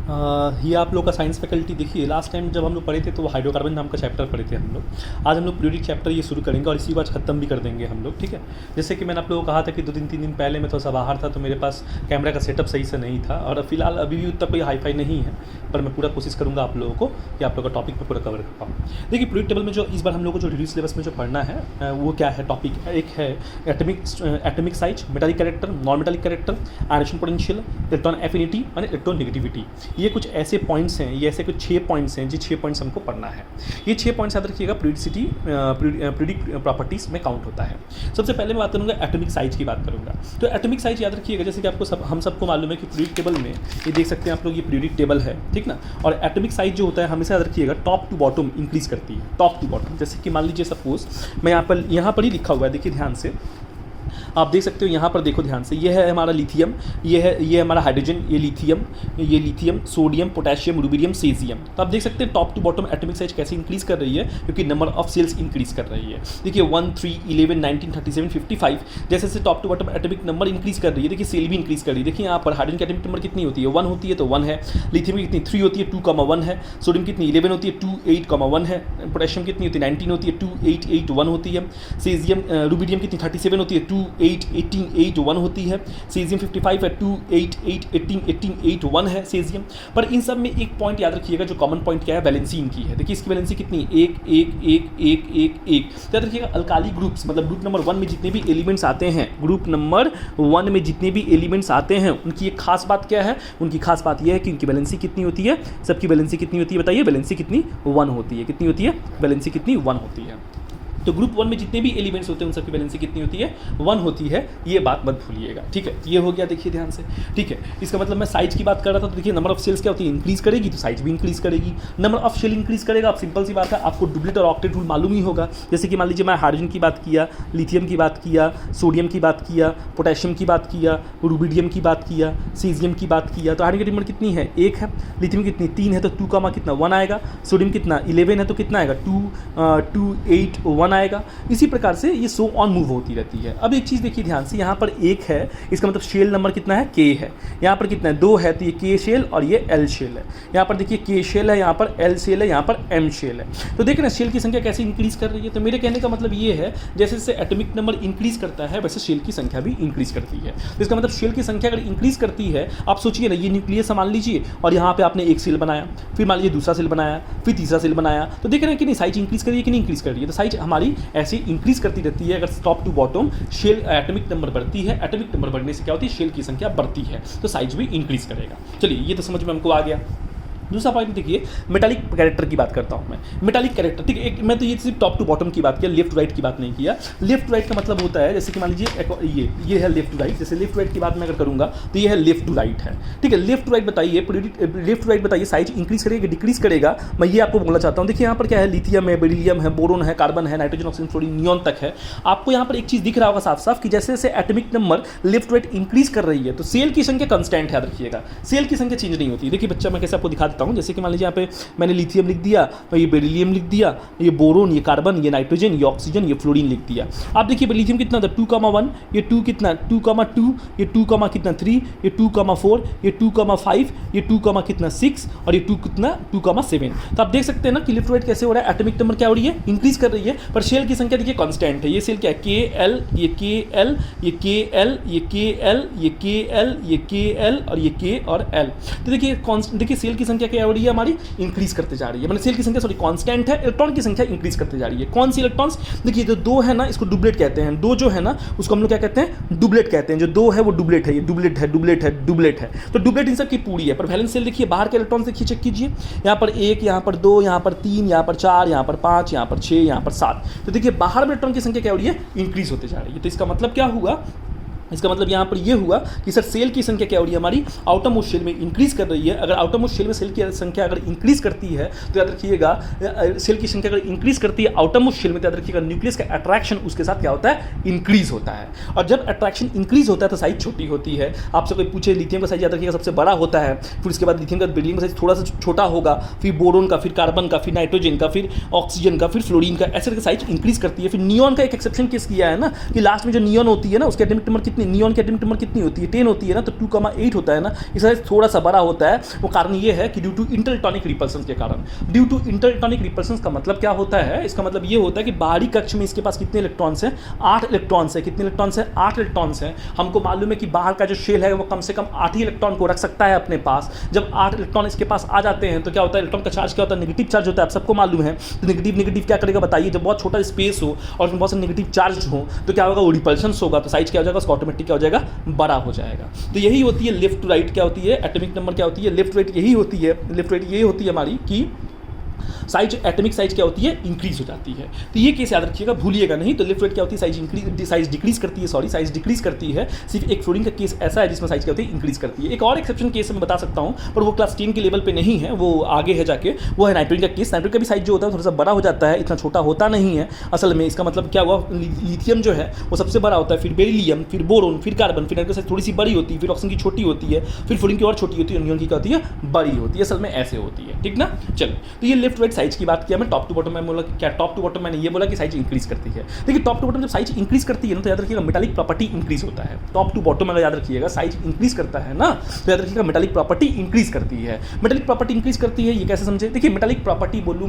ये आप लोग का साइंस फैकल्टी देखिए, लास्ट टाइम जब हम लोग पढ़े थे तो वो हाइड्रोकार्बन नाम का चैप्टर पढ़े थे हम लोग। आज हम लोग पीरियोडिक चैप्टर ये शुरू करेंगे और इसी बार ख़त्म भी कर देंगे हम लोग, ठीक है। जैसे कि मैंने आप लोगों को कहा था कि 2 दिन 3 दिन पहले मैं थोड़ा सा बाहर था तो मेरे पास कैमरा का सेटअप सही से नहीं था, और फिलहाल अभी भी उतना कोई हाई फाई नहीं है, पर मैं पूरा कोशिश करूँगा आप लोगों को कि आप लोग का टॉपिक में पूरा कवर कर पाऊँ। देखिए पीरियोडिक टेबल में जो इस बार हम लोग को जो रिड्यूस सिलेबस में जो पढ़ना है वो क्या है टॉपिक, एक है atomic size, metallic character, non metallic character, ionisation potential, electron affinity और इलेक्ट्रॉन नेगेटिविटी। ये कुछ ऐसे पॉइंट्स हैं, ये ऐसे कुछ 6 पॉइंट्स हैं, जो 6 पॉइंट्स हमको पढ़ना है। ये 6 पॉइंट्स याद रखिएगा, पीरियोडिक प्रॉपर्टीज़ में काउंट होता है। सबसे पहले मैं बात करूँगा एटॉमिक साइज की बात करूँगा। तो एटॉमिक साइज याद रखिएगा, जैसे कि आपको हम सबको मालूम है कि पीरियोडिक टेबल में ये देख सकते हैं आप लोग, ये पीरियोडिक टेबल है, ठीक ना। और एटॉमिक साइज जो होता है हमेशा याद रखिएगा टॉप टू बॉटम इंक्रीज करती है, टॉप टू बॉटम। जैसे कि मान लीजिए सपोज मैं यहाँ पर ही लिखा हुआ है, देखिए ध्यान से आप देख सकते हो, यहाँ पर देखो ध्यान से, ये है हमारा लिथियम, ये हमारा हाइड्रोजन, ये lithium, sodium, potassium, rubidium, caesium. तो आप देख सकते हैं top to bottom atomic size कैसे इंक्रीज कर रही है, क्योंकि नंबर ऑफ सेल्स इंक्रीज कर रही है। देखिए 1, 3, 11, 19, 37, 55 जैसे जैसे top to bottom atomic number increase कर रही है, देखिए सेल भी इंक्रीज कर रही है। देखिए यहाँ पर हाइड्रोजन की एटॉमिक नंबर कितनी होती है, 1 होती है तो 1 है, लिथियम की कितनी 3 होती है, 2,1 है, सोडियम कितनी 11 होती है, 2, 8,1 है, पोटेशियम कितनी होती है 19 होती है, 2, 8, 8, 1 होती है, सेजियम रुबिडियम कितनी 37 होती है, 2, 8, 18, 8, 1 होती है, सेजियम 55 है, 2, 8, 8, 18, 18, 8, 1 है सेजियम। पर इन सब में एक पॉइंट याद रखिएगा, जो कॉमन पॉइंट क्या है, वैलेंसी इनकी है। देखिए इसकी वैलेंसी कितनी 1, 1, 1, 1, 1, 1। तो याद रखिएगा अल्काली ग्रुप्स, मतलब ग्रुप नंबर 1 में जितने भी एलिमेंट्स आते हैं, ग्रुप नंबर 1 में जितने भी एलिमेंट्स आते हैं, उनकी एक खास बात क्या है, उनकी खास बात यह है कि उनकी वैलेंसी कितनी होती है, सबकी वैलेंसी कितनी होती है, बताइए वैलेंसी कितनी 1 होती है, कितनी होती है, वैलेंसी कितनी 1 होती है। तो ग्रुप 1 में जितने भी एलिमेंट्स होते हैं उन सबकी वैलेंसी कितनी होती है, 1 होती है, ये बात मत भूलिएगा, ठीक है। ये हो गया, देखिए ध्यान से, ठीक है। इसका मतलब मैं साइज की बात कर रहा था, तो देखिए नंबर ऑफ सेल्स क्या होती है, इंक्रीज करेगी तो साइज भी इंक्रीज करेगी। नंबर ऑफ शेल इंक्रीज करेगा, अब सिंपल सी बात है, आपको डुप्लेट और ऑक्टेट रूल मालूम ही होगा। जैसे कि मान लीजिए मैं हाइड्रोजन की बात किया, लिथियम की बात किया, सोडियम की बात किया, पोटेशियम की बात किया, रुबिडियम की बात किया, सेजियम की बात किया, तो हाइड्रोजन की नंबर कितनी है 1 है, लिथियम कितनी 3 है तो 2 का कितना 1 आएगा, सोडियम कितना 11 है तो कितना आएगा 2, 8, 1 आएगा। इसी प्रकार से ये सो ऑन मूव होती रहती है। अब एक चीज़ देखिए ध्यान से, यहाँ पर 1 है, इसका मतलब शेल नंबर कितना है k है, यहाँ पर कितना है 2 है, तो ये k शेल और ये l शेल है, यहाँ पर देखिए k शेल है, यहाँ पर l शेल है, यहाँ पर m शेल है। तो देखिए ना शेल की संख्या कैसे इंक्रीज कर रही है। तो मेरे कहने का मतलब ये है, जैसे जैसे एटॉमिक नंबर इंक्रीज करता है वैसे शेल की संख्या भी इंक्रीज करती है। तो इसका मतलब शेल की संख्या अगर इंक्रीज करती है, आप सोचिए ना, ये न्यूक्लियस मान लीजिए और यहाँ पे आपने एक सेल बनाया, फिर मान लीजिए दूसरा सेल बनाया, फिर तीसरा सेल बनाया, तो देख रहे हैं कि नहीं साइज इंक्रीज कर रही है कि नहीं इंक्रीज कर रही है। तो साइज हमारी ऐसे इंक्रीज करती रहती है। अगर top to bottom shell atomic number बढ़ती है, एटॉमिक नंबर बढ़ने से क्या होती है, शेल की संख्या बढ़ती है, तो साइज भी इंक्रीज करेगा। चलिए ये तो समझ में हमको आ गया। दूसरा पॉइंट देखिए, मेटालिक कैरेक्टर की बात करता हूँ मैं। मेटालिक कैरेक्टर, ठीक है, एक मैं तो ये सिर्फ टॉप टू बॉटम की बात किया, लेफ्ट राइट की बात नहीं किया। लेफ्ट राइट का मतलब होता है, जैसे कि मान लीजिए ये है लेफ्ट टू राइट, जैसे लेफ्ट राइट की बात मैं अगर करूँगा तो ये है लेफ्ट टू राइट है, ठीक है। लेफ्ट टू राइट बताइए, लेफ्ट टू राइट बताइए साइज इंक्रीज करेगा डिक्रीज करेगा, मैं ये आपको बोलना चाहता हूँ। देखिए यहाँ पर क्या है, लिथियम है, बेरिलियम है, बोरोन है, कार्बन है, नाइट्रोजन, ऑक्सीजन, फ्लोरीन, नियॉन तक है। आपको यहाँ पर एक चीज़ दिख रहा होगा साफ साफ कि जैसे जैसे atomic number left right increase कर रही है तो सेल की संख्या कंस्टेंट है, याद रखिएगा, सेल की संख्या चेंज नहीं होती। देखिए बच्चा मैं कैसे आपको दिखा देता हूँ, जैसे कि मान लीजिए मैंने लिथियम लिख दिया, ये बेरिलियम लिख दिया, ये बोरोन, ये कार्बन, ये नाइट्रोजन, ये ऑक्सीजन, ये फ्लोरीन लिख दिया। आप देखिए लिथियम कितना था 2,1, ये 2 कितना 2,2, ये 2, कितना 3, ये 2,4, ये 2,5, ये 2, कितना 6 और ये 2 कितना 2,7। तो आप देख सकते हैं ना कि लेफ्ट राइट कैसे हो रहा है, एटॉमिक नंबर क्या हो रही है, इंक्रीज कर रही है, पर शेल की संख्या देखिए कांस्टेंट है। ये सेल क्या है, KL, ये KL, ये KL, ये KL, ये KL, ये KL और ये K और L। तो देखिए सेल की संख्या क्या हो रही है हमारी, इंक्रीज करते जा रही है, मतलब सेल की संख्या कांस्टेंट है, इलेक्ट्रॉन की संख्या इंक्रीज करते जा रही है। कौन सी इलेक्ट्रॉन्स, देखिए जो 2 है ना इसको डुप्लेट कहते हैं, 2 जो है ना उसको हम लोग क्या कहते हैं, डुप्लेट कहते हैं। जो 2 है वो डुप्लेट है, ये डुप्लेट है, डुप्लेट है, डुप्लेट है। तो डुप्लेट इन सब की पूरी है। पर वैलेंस सेल देखिए बाहर के इलेक्ट्रॉन देखिए, चेक कीजिए, यहाँ पर 1, यहाँ पर 2, यहाँ पर 3, यहाँ पर 4, यहाँ पर 5, यहाँ पर 6, यहाँ पर 7। तो देखिए बाहर में इलेक्ट्रॉन की संख्या क्या हो रही है, इंक्रीज होते जा रही है। तो इसका मतलब क्या हुआ, इसका मतलब यहाँ पर ये हुआ कि सर सेल की संख्या क्या हो रही है हमारी, आउटर मोस्ट शेल में इंक्रीज कर रही है। अगर आउटर मोस्ट शेल में सेल की संख्या अगर इंक्रीज करती है तो याद रखिएगा, सेल की संख्या अगर इंक्रीज करती है आउटर मोस्ट शेल में, तो याद रखिएगा न्यूक्लियस का अट्रैक्शन उसके साथ क्या होता है, इंक्रीज होता है। और जब अट्रैक्शन इंक्रीज होता है तो साइज छोटी होती है। आपसे कोई पूछे लिथियम का साइज याद रखिएगा सबसे बड़ा होता है, फिर उसके बाद लिथियम का, बेरिलियम का साइज थोड़ा सा छोटा होगा, फिर बोरोन का, फिर कार्बन का, फिर नाइट्रोजन का, फिर ऑक्सीजन का, फिर फ्लोरीन का, ऐसे करके साइज इंक्रीज करती है। फिर नियॉन का एक एक्सेप्शन केस किया है ना कि लास्ट में जो नियॉन होती है ना उसके एटॉमिक नंबर कितनी, नियॉन की एटॉमिक नंबर कितनी होती है, 10 होती है ना, तो 2,8 होता है ना, इस साइज थोड़ा सा बड़ा होता है। वो कारण ये है कि ड्यू टू इंटरइलेक्ट्रॉनिक रिपल्शन के कारण। ड्यू टू इंटरइलेक्ट्रॉनिक रिपल्शन का मतलब क्या होता है, इसका मतलब ये होता है कि बाहरी कक्ष में इसके पास कितने इलेक्ट्रॉन्स हैं, 8 इलेक्ट्रॉन्स है। कितने इलेक्ट्रॉन्स हैं, 8 इलेक्ट्रॉन्स हैं। हमको मालूम है कि बाहर का जो शेल है वो कम से कम 8 ही इलेक्ट्रॉन को रख सकता है अपने पास। जब 8 इलेक्ट्रॉन इसके पास आ जाते हैं तो क्या होता है, इलेक्ट्रॉन का चार्ज क्या होता है, नेगेटिव चार्ज होता है, आप सबको मालूम है। तो नेगेटिव क्या करेगा बताइए, जब बहुत छोटा स्पेस हो और उसमें बहुत से नेगेटिव चार्ज हो तो क्या होगा, वो रिपल्शन होगा, तो साइज क्या हो जाएगा, उसका ऑटोमेटिक क्या हो जाएगा, बड़ा हो जाएगा। तो यही होती है लेफ्ट टू राइट, क्या होती है एटॉमिक नंबर, क्या होती है लेफ्ट राइट, यही होती है लेफ्ट राइट, यही होती है हमारी कि साइज, एटॉमिक साइज क्या होती है, इंक्रीज हो जाती है। तो ये केस याद रखिएगा, भूलिएगा नहीं। तो लेफ्ट राइट क्या होती है, साइज डिक्रीज करती है, साइज डिक्रीज करती है। सिर्फ एक फ्लोरीन का केस ऐसा है जिसमें साइज क्या होती है, इंक्रीज करती है। एक और एक्सेप्शन केस मैं बता सकता हूँ, पर वो क्लास 10 के लेवल पे नहीं है, वो आगे है जाके, वो है नाइट्रोजन का केस। नाइट्रोजन का भी साइज जो होता है थोड़ा सा बड़ा हो जाता है, इतना छोटा होता नहीं है असल में। इसका मतलब क्या हुआ, लिथियम जो है वो सबसे बड़ा होता है, फिर बेरिलियम, फिर बोरोन, फिर कार्बन, फिर नाइट्रोजन साइज थोड़ी सी बड़ी होती है, फिर ऑक्सीजन की छोटी होती है, फिर फ्लोरीन की और छोटी होती है, नियॉन की क्या होती है, बड़ी होती है। असल में ऐसे होती है, ठीक ना। चलो, तो ये लेफ्ट राइट साइज की बात किया मैं। टॉप टू बॉटम में बोला क्या, टॉप टू बॉटम मैंने ये बोला कि साइज इंक्रीज करती है। देखिए टॉप टू बॉटम जब साइज इंक्रीज करती है ना, तो याद रखिएगा मेटालिक प्रॉपर्टी इंक्रीज होता है। टॉप टू बॉटम अगर याद रखिएगा साइज इंक्रीज करता है ना, तो याद रखिएगा मेटालिक प्रॉपर्टी इंक्रीज करती है। मेटालिक प्रॉपर्टी इंक्रीज करती है, ये कैसे समझे, देखिए मेटालिक प्रॉपर्टी बोलूँ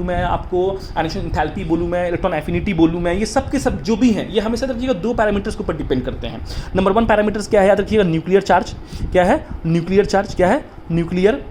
मैं आपको, आयनेशन एंथैल्पी बोलूँ मैं, इलेक्ट्रॉन एफिनिटी बोलूँ मैं, ये सब के सब जो भी हैं ये हमेशा रखिएगा 2 पैरामीटर्स के ऊपर डिपेंड करते हैं। नंबर 1 पैरामीटर्स क्या है, याद रखिएगा न्यूक्लियर चार्ज। क्या है, न्यूक्लियर चार्ज, क्या है, न्यूक्लियर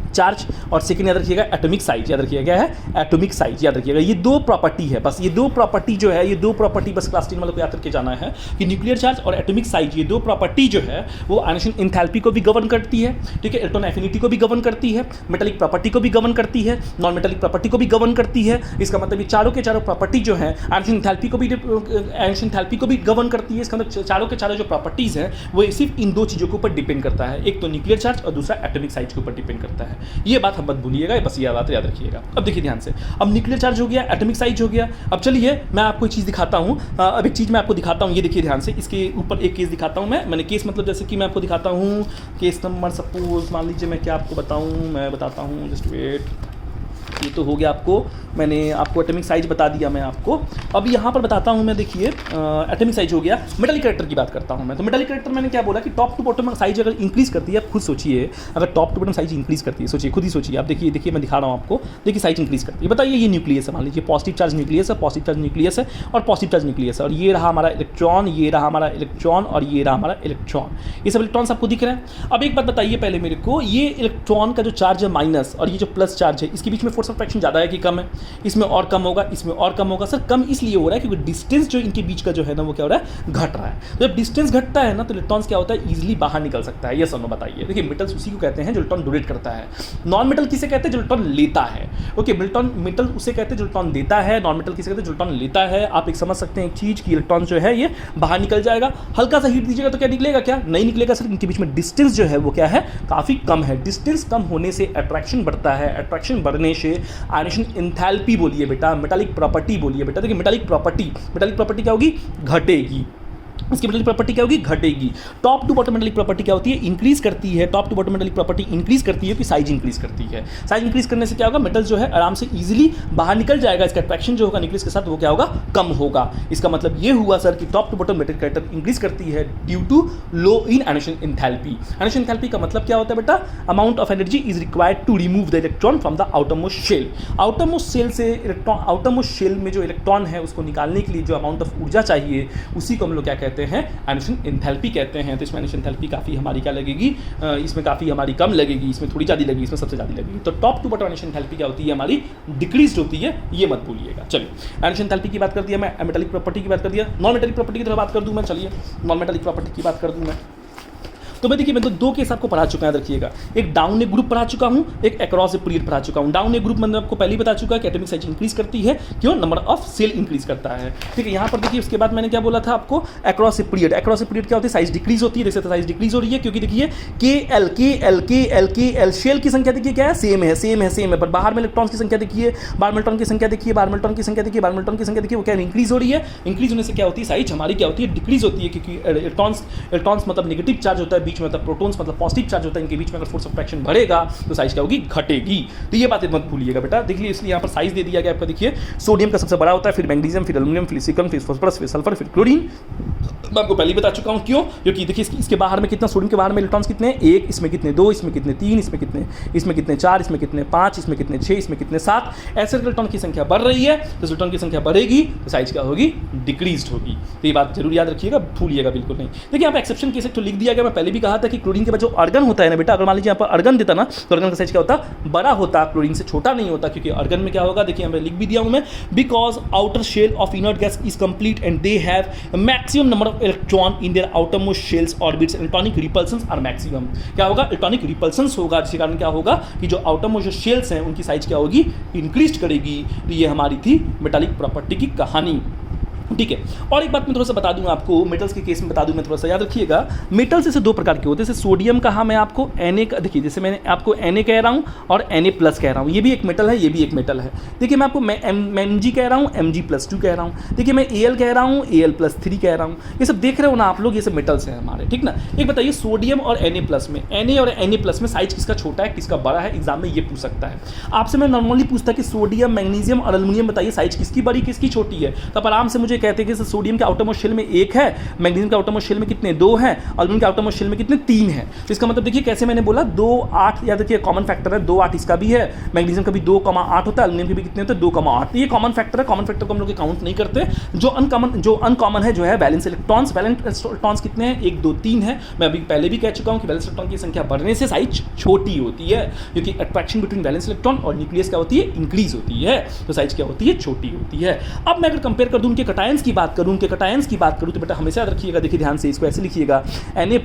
चार्ज। और सेकंड याद रखिएगा एटॉमिक साइज, याद रखिएगा क्या है, एटॉमिक साइज। याद रखिएगा ये 2 प्रॉपर्टी है बस, ये 2 प्रॉपर्टी जो है, ये 2 प्रॉपर्टी बस क्लास 10 वालों को याद करके जाना है कि न्यूक्लियर चार्ज और एटॉमिक साइज, ये 2 प्रॉपर्टी जो है वो आयनेशन एंथैल्पी को भी गवर्न करती है, ठीक है, इलेक्ट्रॉन एफिनिटी को भी गवर्न करती है, मेटालिक प्रॉपर्टी को भी गवर्न करती है, नॉन मेटालिक प्रॉपर्टी को भी गवर्न करती है। इसका मतलब ये चारों के चारों प्रॉपर्टी जो है आयनेशन एंथैल्पी को भी गवर्न करती है। इसका मतलब चारों के चारों जो प्रॉपर्टीज हैं वो सिर्फ इन 2 चीज़ों के ऊपर डिपेंड करता है, एक तो न्यूक्लियर चार्ज और दूसरा एटॉमिक साइज के ऊपर डिपेंड करता है। ये बात हम भूलिएगा, बस ये बात याद रखिएगा। अब देखिए ध्यान से, अब न्यूक्लियर चार्ज हो गया, एटॉमिक साइज हो गया। अब चलिए मैं आपको एक चीज़ दिखाता हूँ, अब एक चीज़ मैं आपको दिखाता हूँ, ये देखिए ध्यान से, इसके ऊपर एक केस दिखाता हूँ मैंने केस मतलब जैसे कि मैं आपको दिखाता हूँ केस नंबर, सपोज मान लीजिए मैं क्या आपको बताऊँ, मैं बताता हूँ, जस्ट वेट। ये तो हो गया आपको, मैंने आपको एटॉमिक साइज बता दिया मैं आपको। अब यहाँ पर बताता हूँ मैं, देखिए एटॉमिक साइज हो गया, मेटालिक कैरेक्टर की बात करता हूँ मैं। तो मेटालिक कैरेक्टर मैंने क्या बोला कि टॉप टू बॉटम साइज अगर इंक्रीज करती है, आप खुद सोचिए, अगर top to bottom size increase करती है, सोचिए, खुद ही सोचिए आप। देखिए मैं दिखा रहा हूँ आपको, देखिए साइज इंक्रीज करती है। बताइए ये न्यूक्लियस है, मान लीजिए पॉजिटिव चार्ज न्यूक्लियस है, पॉजिटिव चार्ज न्यूक्लियस है और पॉजिटिव चार्ज न्यूक्लियस है, और ये रहा हमारा इलेक्ट्रॉन, ये रहा हमारा इलेक्ट्रॉन और ये रहा हमारा इलेक्ट्रॉन। ये सब इलेक्ट्रॉन्स आपको दिख रहे हैं। अब एक बात बताइए पहले मेरे को, ये इलेक्ट्रॉन का जो चार्ज है माइनस और ये जो प्लस चार्ज है, इसके बीच में फोर्स ऑफ अट्रैक्शन ज़्यादा है कि कम है, इसमें और कम होगा, इसमें और कम होगा। सर कम इसलिए हो रहा है क्योंकि डिस्टेंस जो इनके बीच का जो है ना वो क्या हो रहा है, घट रहा है। तो जब डिस्टेंस घटता है ना तो इलेक्ट्रॉन्स क्या होता है, इजीली बाहर निकल सकता है। ये सब बताइए। देखिए मेटल्स उसी को कहते हैं जो इलेक्ट्रॉन डोनेट करता है। नॉन मेटल किसे कहते हैं, जो इलेक्ट्रॉन लेता है। ओके, मेटल उसे कहते हैं जो इलेक्ट्रॉन देता है, नॉन मेटल किसे कहते हैं जो इलेक्ट्रॉन लेता है। आप एक समझ सकते हैं एक चीज की इलेक्ट्रॉन जो है ये बाहर निकल जाएगा। हल्का सा हीट दीजिएगा तो क्या निकलेगा, क्या नहीं निकलेगा सर, इनके बीच में डिस्टेंस जो है वो क्या है, काफी कम है। डिस्टेंस कम होने से अट्रैक्शन बढ़ता है, अट्रैक्शन बढ़ने से आयनेशन एंथैल्पी बोलिए बेटा, मेटालिक प्रॉपर्टी बोलिए बेटा। देखिए मेटालिक प्रॉपर्टी क्या होगी, घटेगी। इसकी मेटालिक प्रॉपर्टी क्या होगी, घटेगी। Top to bottom metallic property क्या होती है, इंक्रीज करती है। Top to bottom metallic property increase करती है कि साइज इंक्रीज करती है। साइज इंक्रीज करने से क्या होगा, मेटल जो है आराम से इजीली बाहर निकल जाएगा। इसका अट्रैक्शन जो होगा न्यूक्लियस के साथ वो क्या होगा, कम होगा। इसका मतलब ये हुआ सर कि top to bottom metallic character increase करती है due to low in ionisation enthalpy. Ionisation enthalpy का मतलब क्या होता है बेटा, amount of energy is required to remove the electron from the outermost shell. Outermost shell से इलेक्ट्रॉन, आउटरमोस्ट शेल में जो इलेक्ट्रॉन है उसको निकालने के लिए जो अमाउंट ऑफ ऊर्जा चाहिए उसी को हम लोग क्या कहते हैं, आयनेशन एंथैल्पी कहते हैं। तो इसमें आयनेशन एंथैल्पी काफ़ी हमारी क्या लगेगी, इसमें काफ़ी हमारी कम लगेगी, इसमें थोड़ी ज़्यादा लगेगी, इसमें सबसे ज़्यादा लगेगी। तो top to bottom ionisation enthalpy क्या होती है, हमारी डिक्रीज होती है, ये मत भूलिएगा। चलिए आयनेशन एंथैल्पी की बात कर दिया मैं, मेटालिक प्रॉपर्टी की बात कर दिया। नॉन मेटालिक प्रॉपर्टी की तरफ बात कर दूँ मैं, चलिए नॉन मेटालिक प्रॉपर्टी की बात कर दूँ मैं। तो मैं देखिए मैं तो 2 केस आपको पढ़ा चुका है, रखिएगा। एक डाउन ए ग्रुप पढ़ा चुका हूँ, एक अक्रॉस ए पीरियड पढ़ा चुका हूँ। डाउन ए ग्रुप मैंने आपको पहले ही बता चुका है कि एटॉमिक साइज इंक्रीज करती है, क्यों, नंबर ऑफ सेल इंक्रीज करता है। ठीक है, यहाँ पर देखिए उसके बाद मैंने क्या बोला था आपको, across a period. Across a period क्या होती है, साइज डिक्रीज होती है। जैसे साइज डिक्रीज हो रही है क्योंकि देखिए के एल शेल की संख्या देखिए क्या है, सेम है, पर बाहर में इलेक्ट्रॉन्स की संख्या देखिए, बाहर में इलेक्ट्रॉन की संख्या देखिए, बाहर में इलेक्ट्रॉन की संख्या देखिए, बाहर में इलेक्ट्रॉन की संख्या देखिए, वो क्या इंक्रीज हो रही है। इंक्रीज होने से क्या होती है, साइज हमारी क्या होती है, डिक्रीज होती है, क्योंकि इलेक्ट्रॉन्स मतलब नेगेटिव चार्ज होता है, बीच में मतलब प्रोटॉन्स मतलब पॉजिटिव चार्ज होता है, इनके बीच में अगर फोर्स ऑफ अट्रैक्शन बढ़ेगा तो साइज क्या होगी, घटेगी। तो ये बातें मत भूलिएगा बेटा। देखिए इसलिए यहाँ पर साइज दे दिया गया आपका, देखिए सोडियम का सबसे बड़ा होता है, फिर मैग्नीशियम, फिर एल्यूमिनियम, फिर सिलिकॉन, फिर फास्फोरस, फिर सल्फर, फिर क्लोरीन, मैं आपको पहले ही बता चुका हूँ क्यों, क्योंकि देखिए इसके बाहर में कितना, सोडियम के बाहर में इलेक्ट्रॉन्स कितने हैं, एक, इसमें कितने, दो, इसमें कितने, तीन, इसमें कितने, चार, इसमें कितने, पाँच, इसमें कितने, छः, इसमें कितने, सात। ऐसे इलेक्ट्रॉन की संख्या बढ़ रही है, तो इलेक्ट्रॉन की संख्या बढ़ेगी तो साइज क्या होगी, डिक्रीज होगी। तो ये बात जरूर याद रखिएगा, भूलिएगा बिल्कुल नहीं। देखिए यहाँ पर एक्सेप्शन केस तो लिख दिया गया, मैं पहले भी कहा था कि क्लोरीन के बाद जो अर्गन होता है ना बेटा, अगर मान लीजिए यहाँ पर अर्गन देता ना, तो अर्गन का साइज क्या होता, बड़ा होता, क्लोरीन से छोटा नहीं होता, क्योंकि अर्गन में क्या होगा, देखिए यहाँ पे लिख भी दिया हूँ मैं, because outer shell of inert gas is complete and they have maximum number of electron in their outermost shells orbits, electronic repulsions are maximum. क्या होगा, इलेक्ट्रॉनिक रिपल्शंस होगा, जिसके कारण क्या होगा कि जो आउटरमोस्ट शेल्स हैं उनकी साइज क्या होगी, इंक्रीज करेगी। तो ये हमारी थी मेटालिक प्रॉपर्टी की कहानी, ठीक है। और एक बात मैं थोड़ा सा बता दूं आपको, मेटल्स के केस में बता दूं मैं, थोड़ा सा याद रखिएगा। मेटल्स जैसे दो प्रकार के होते हैं, जैसे सोडियम कहा मैं आपको Na का, देखिए जैसे मैंने आपको Na कह रहा हूं और Na+ कह रहा हूं, ये भी एक मेटल है, ये भी एक मेटल है। देखिए मैं आपको Mg कह रहा हूं, Mg+2 कह रहा हूं, देखिए मैं Al कह रहा हूं, Al+3 कह रहा हूं, ये सब देख रहे हो ना आप लोग, ये सब मेटल्स हैं हमारे, ठीक ना। एक बताइए सोडियम और Na+ में, Na और Na+ में साइज किसका छोटा है, किसका बड़ा है, एग्जाम में ये पूछ सकता है आपसे। मैं नॉर्मली पूछता कि सोडियम, मैग्नीशियम और एल्युमिनियम बताइए साइज किसकी बड़ी किसकी छोटी है, तो आप आराम से मुझे कहते हैं कि सोडियम के आउटरमोस्ट शेल में एक है, मैग्नीशियम के आउटरमोस्ट शेल में कितने, दो हैं, एल्युमिनियम के आउटरमोस्ट शेल में कितने, तीन है। तो इसका मतलब देखिए कैसे मैंने बोला, 2, 8, याद रखिए कॉमन फैक्टर है, 2, 8 इसका भी है, मैग्नीशियम का भी 2,8 होता है, एल्युमिनियम के भी कितने होते हैं, 2,8। ये कॉमन फैक्टर है, कॉमन फैक्टर को हम लोग काउंट नहीं करते। जो अनकॉमन है जो है वैलेंस इलेक्ट्रॉन्स, वैलेंस इलेक्ट्रॉन्स कितने हैं, 1, 2, 3 है। मैं अभी पहले भी कह चुका हूं कि वैलेंस इलेक्ट्रॉन की संख्या बढ़ने से साइज छोटी होती है, क्योंकि अट्रैक्शन बिटवीन वैलेंस इलेक्ट्रॉन और न्यूक्लियस क्या होती है, इंक्रीज होती है, तो साइज क्या होती है, छोटी होती है। अब मैं अगर कंपेयर कर दूं उनके कटायंस की बात करूं, तो बेटा हमेशा याद रखिएगा, देखिए ध्यान से, इसको ऐसे लिखिएगा Na+,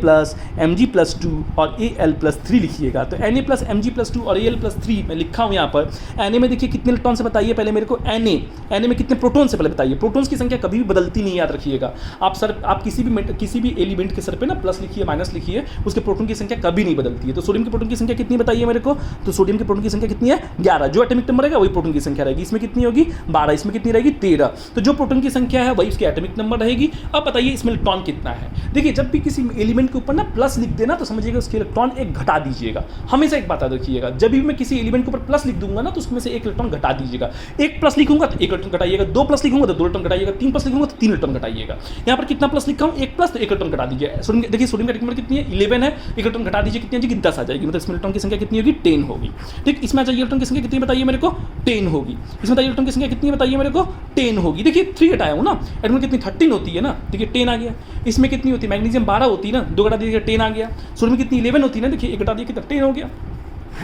Mg+2 और Al+3 लिखिएगा। तो Na+, Mg+2 और Al+3 मैं लिखा हूं यहाँ पर। Na में देखिए कितने इलेक्ट्रॉन से बताइए पहले मेरे को, Na में कितने प्रोटॉन से पहले बताइए। प्रोटॉन्स की संख्या कभी भी बदलती नहीं, याद रखिएगा। आप किसी भी एलिमेंट के सर पे ना प्लस लिखिए, माइनस लिखिए, उसके प्रोटॉन की संख्या कभी नहीं बदलती है। तो सोडियम के प्रोटॉन की संख्या कितनी बताइए मेरे को, तो सोडियम के प्रोटॉन की संख्या कितनी है, 11। जो एटॉमिक नंबर रहेगा वही प्रोटॉन की संख्या रहेगी। इसमें कितनी होगी, 12, इसमें कितनी रहेगी, 13। तो जो प्रोटॉन की संख्या है वही उसकी एटॉमिक नंबर रहेगी। अब बताइए इसमें इलेक्ट्रॉन कितना है। देखिए जब भी किसी एलिमेंट के ऊपर ना प्लस लिख देना तो समझिएगा उसके इलेक्ट्रॉन एक घटा दीजिएगा। हमेशा एक बात याद रखिएगा, जब भी मैं किसी एलिमेंट के ऊपर प्लस लिख दूंगा ना तो उसमें से एक इलेक्ट्रॉन घटा दीजिएगा। एक प्लस लिखूंगा तो एक इलेक्ट्रॉन घटाइएगा, 2 प्लस लिखूंगा तो 2 इलेक्ट्रॉन घटाइएगा, 3 प्लस लिखूंगा तो 3 इलेक्ट्रॉन घटाइएगा। यहाँ पर कितना प्लस लिखा हूँ, 1 प्लस, तो 1 इलेक्ट्रॉन घटा दीजिए। देखिए सोडियम का एटॉमिक नंबर कितनी है, 11 है, 1 इलेक्ट्रॉन घटा दीजिए, कितनी आ जाएगी, 10 आ जाएगी। मतलब इसमें इलेक्ट्रॉन की संख्या कितनी होगी, 10 होगी। ठीक, इसमें आ जाइए इलेक्ट्रॉन की संख्या कितनी बताइए मेरे को, 10 होगी। इसमें बताइए इलेक्ट्रॉन की संख्या कितनी बताइए मेरे को, 10 होगी। देखिए 3 घटाया हूँ ना, एटॉमिक कितनी 13 होती है ना, देखिए 10 आ गया। इसमें कितनी होती है, मैग्नीशियम 12 होती है ना, 2 घटा दीजिए 10 आ गया। सोडियम कितनी 11 होती है ना, देखिए 1 घटा दिया कितना 10 हो गया।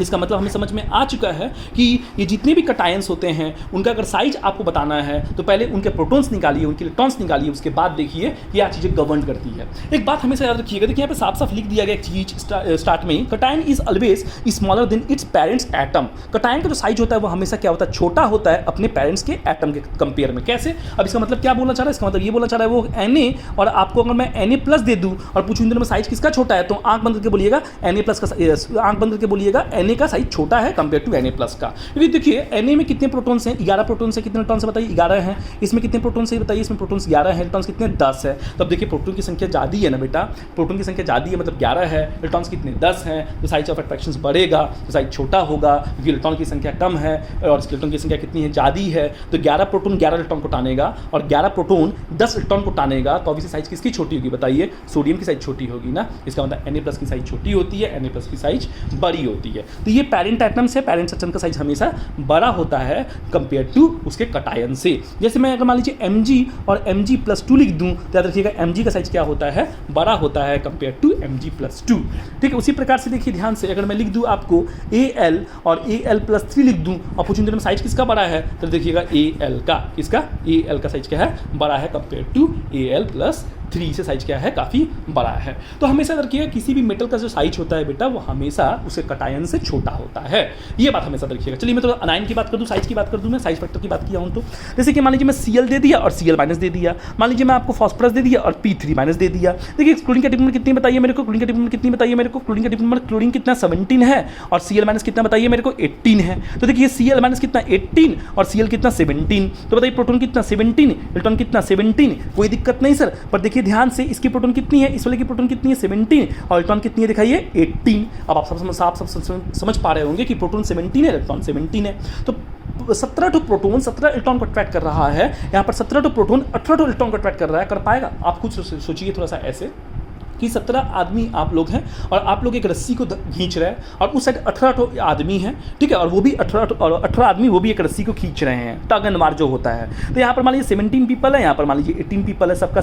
इसका मतलब हमें समझ में आ चुका है कि ये जितने भी कटायंस होते हैं उनका अगर साइज आपको बताना है तो पहले उनके प्रोटॉन्स निकालिए, उनके इलेक्ट्रॉन्स निकालिए, उसके बाद देखिए क्या चीज़ें गवर्न करती है। एक बात हमेशा याद रखिएगा, देखिए यहाँ पे साफ साफ लिख दिया गया एक चीज स्टार्ट में, cation is always smaller than its parents atom. Cation का जो साइज होता है वो हमेशा क्या होता है, छोटा होता है अपने पेरेंट्स के एटम के कंपेयर में। कैसे, अब इसका मतलब क्या बोलना चाह रहा है, इसका मतलब ये बोलना चाह रहा है वो Na, और आपको अगर मैं Na+ दे दूँ और पूछूं इन दोनों में साइज किसका छोटा है, तो आंख बंद करके बोलिएगा Na+ का, आंख बंद करके बोलिएगा Na का साइज छोटा है कंपेयर टू Na+ का। क्योंकि देखिए Na में कितने प्रोटॉन्स हैं, 11 प्रोटॉन्स हैं, कितने इलेक्ट्रॉन्स बताइए, 11 हैं। इसमें कितने प्रोटॉन्स हैं बताइए, इसमें प्रोटॉन्स 11 हैं, इलेक्ट्रॉन्स कितने 10 है। तब देखिए प्रोटॉन की संख्या ज़्यादा है ना बेटा, प्रोटॉन की संख्या ज़्यादा है मतलब 11 है, इलेक्ट्रॉन्स कितने 10 हैं, तो साइज ऑफ अट्रैक्शन बढ़ेगा, तो साइज छोटा होगा क्योंकि इलेक्ट्रॉन की संख्या कम है और इलेक्ट्रॉन की संख्या कितनी है, ज़्यादा है। तो 11 प्रोटॉन 11 इलेक्ट्रॉन को टानेगा और 11 प्रोटॉन 10 इलेक्ट्रॉन को टानेगा, तो अभी साइज किसकी छोटी होगी बताइए, सोडियम की साइज छोटी होगी ना। इसका मतलब Na+ की साइज छोटी होती है, Na+ की साइज बड़ी होती है। तो ये पेरेंट एटम से, पेरेंट एटम का साइज हमेशा बड़ा होता है कंपेयर टू उसके कटायन से। जैसे मैं अगर मान लीजिए Mg और Mg+2 लिख दूं तो याद रखिएगा Mg का साइज क्या होता है, बड़ा होता है कंपेयर टू Mg+2। ठीक है, उसी प्रकार से देखिए ध्यान से, अगर मैं लिख दूं आपको Al और Al+3 लिख दूं और पूछूं दोनों में साइज किसका बड़ा है, तो देखिएगा Al का, किसका Al का साइज क्या है, बड़ा है कंपेयर टू Al+3 से साइज क्या है, काफ़ी बड़ा है। तो हमेशा रखिएगा किसी भी मेटल का जो साइज होता है बेटा वो हमेशा उसके कटायन से छोटा होता है, ये बात हमेशा रखिएगा। चलिए मैं तो अनायन की बात कर दूं, साइज की बात कर दूं, मैं साइज फैक्टर की बात किया हूं तो जैसे कि मान लीजिए मैं Cl दे दिया और Cl- दे दिया, मान लीजिए मैं आपको फॉस्फोरस दे दिया और P3- दे दिया। देखिए क्लोरीन का एटॉमिक नंबर कितनी बताइए मेरे को, क्लोरीन का एटॉमिक नंबर कितनी बताइए मेरे को, क्लोरीन का एटॉमिक नंबर, क्लोरीन कितना 17 है और Cl- कितना बताइए मेरे को 18 है। तो देखिए Cl- कितना 18 और Cl कितना 17, तो बताइए प्रोटॉन कितना 17, इलेक्ट्रॉन कितना 17, कोई दिक्कत नहीं सर। पर देखिए ध्यान से इसकी प्रोटॉन कितनी है, इस वाले की प्रोटॉन कितनी है 17 और इलेक्ट्रॉन कितनी है दिखाइए 18। अब आप सब समझ पा रहे होंगे कि प्रोटॉन 17 है, इलेक्ट्रॉन 17 है। तो 17 टू प्रोटॉन 17 इलेक्ट्रॉन को अट्रैक्ट कर रहा है, यहाँ पर 17 टू प्रोटॉन 18 टू इलेक्ट्रॉन को अट्रैक्ट कर रहा है, कर पाएगा? आप खुद सोचिए थोड़ा सा ऐसे कि 17 आदमी आप लोग हैं और आप लोग एक रस्सी को खींच रहे हैं और उस साइड 18 आदमी हैं, ठीक है, और वो भी 18 आदमी वो भी एक रस्सी को खींच रहे हैं, टग एंड वार जो होता है। तो यहाँ पर मान लीजिए 17 पीपल है, यहाँ पर मान लीजिए 18 पीपल है, सबका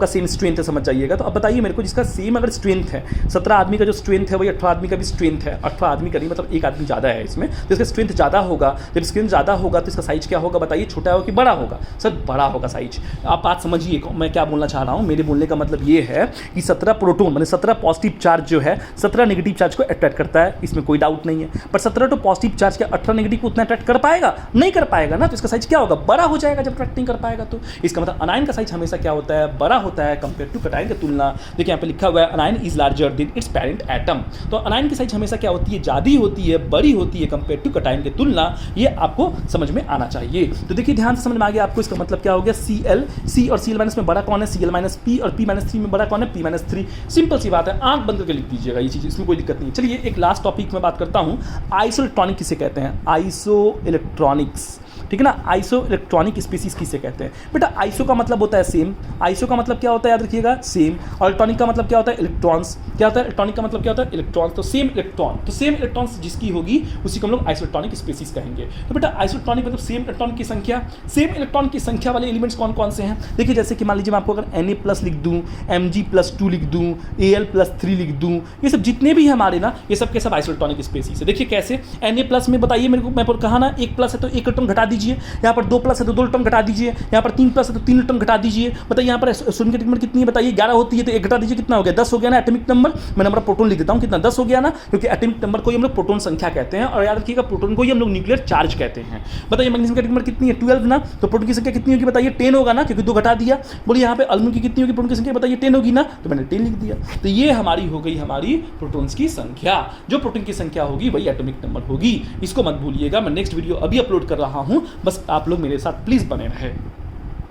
सेम स्ट्रेंथ है, समझ जाइएगा। तो अब बताइए मेरे को, जिसका सेम अगर स्ट्रेंथ है, 17 आदमी का जो स्ट्रेंथ है वही 18 आदमी का भी स्ट्रेंथ है, 18 आदमी का नहीं, मतलब एक आदमी ज़्यादा है इसमें, तो इसका स्ट्रेंथ ज़्यादा होगा। जब स्ट्रेंथ ज़्यादा होगा तो इसका साइज क्या होगा बताइए? छोटा होगा कि बड़ा होगा? सर बड़ा होगा साइज। आप बात समझिए मैं क्या बोलना चाह रहा हूँ। मेरे बोलने का मतलब ये है कि 17 प्रोटॉन 17 पॉजिटिव चार्ज जो है 17 नेगेटिव चार्ज को अट्रैक्ट करता है, इसमें कोई डाउट नहीं है। पर 17 तो पॉजिटिव चार्ज के 18 नेगेटिव को उतना अट्रैक्ट कर पाएगा? नहीं कर पाएगा ना, तो इसका साइज क्या होगा? बड़ा हो जाएगा जब अट्रैक्ट नहीं कर पाएगा। तो इसका मतलब अनायन का साइज हमेशा क्या होता है? बड़ा होता है कंपेयर टू कैटायन की तुलना। देखिए यहाँ पे लिखा हुआ है अनायन is larger than it's parent atom. तो अनायन की साइज हमेशा क्या होती है? ज़्यादा होती है, बड़ी होती है कंपेयर टू कैटायन की तुलना। ये आपको समझ में आना चाहिए। तो देखिए ध्यान से समझ में आ गया आपको। इसका मतलब क्या हो गया? Cl, C और Cl माइनस में बड़ा कौन है? Cl माइनस P, और P माइनस 3 में बड़ा कौन है? P minus 3। सिंपल सी बात है, आंख बंद करके लिख दीजिएगा ये चीज़, इसमें कोई दिक्कत नहीं है। चलिए एक लास्ट टॉपिक में बात करता हूँ, आइसो इलेक्ट्रॉनिक किसे कहते हैं? आइसो इलेक्ट्रॉनिक्स, ठीक है ना। आइसो इलेक्ट्रॉनिक स्पीसीज किसे कहते हैं? बेटा आइसो का मतलब होता है सेम। आइसो का मतलब क्या होता है? याद रखिएगा, सेम। और इलेक्ट्रॉनिक का मतलब क्या होता है? इलेक्ट्रॉन्स। क्या होता है? इलेक्ट्रॉनिक का मतलब क्या होता है? इलेक्ट्रॉन्स। तो सेम इलेक्ट्रॉन, तो सेम इलेक्ट्रॉन्स जिसकी होगी उसी को हम लोग आइसो इलेक्ट्रॉनिक स्पीसीज कहेंगे। तो बेटा आइसो इलेक्ट्रॉनिक मतलब सेम इलेक्ट्रॉन की संख्या। सेम इलेक्ट्रॉन की संख्या वाले एलिमेंट्स कौन कौन से हैं? देखिए जैसे कि मान लीजिए मैं आपको अगर Na+ लिख दूँ, Mg+2 लिख दूँ, Al+3 लिख दूँ, ये सब जितने भी हमारे ना, ये सब के सब आइसो इलेक्ट्रॉनिक स्पीसीज है। देखिए कैसे? Na+ में बताइए मेरे को, मैं कहा ना 1+ है तो 1 इलेक्ट्रॉन घटा दीजिए, यहाँ पर 2+ है तो 2 इलेक्ट्रॉन घटा दीजिए, यहाँ पर 3+ है तो 3 इलेक्ट्रॉन घटा दीजिए। बताइए यहाँ पर शून्य की एटॉमिक नंबर कितनी है बताइए? 11 होती है तो 1 घटा दीजिए, कितना हो गया? 10 हो गया ना एटॉमिक नंबर। मैं नंबर ऑफ प्रोटॉन लिख देता हूँ, कितना? 10 हो गया ना, क्योंकि एटॉमिक नंबर को ही हम लोग प्रोटॉन संख्या कहते हैं। और याद रखिएगा प्रोटॉन को ही हम लोग न्यूक्लियर चार्ज कहते हैं। बताइए मैग्नीशियम की एटॉमिक नंबर कितनी है? 12 ना, तो प्रोटॉन की संख्या कितनी होगी बताइए? 10 होगा ना, क्योंकि 2 घटा दिया। बोलिए यहाँ पे अल्यूमिनियम की कितनी होगी? प्रोटॉन की संख्या बताइए? 10 होगी ना, तो मैंने 10 लिख दिया। तो ये हमारी हो गई हमारी प्रोटॉन्स की संख्या। जो प्रोटॉन की संख्या होगी वही एटॉमिक नंबर होगी, इसको मत भूलिएगा। मैं नेक्स्ट वीडियो अभी अपलोड कर रहा हूँ, बस आप लोग मेरे साथ प्लीज बने रहे।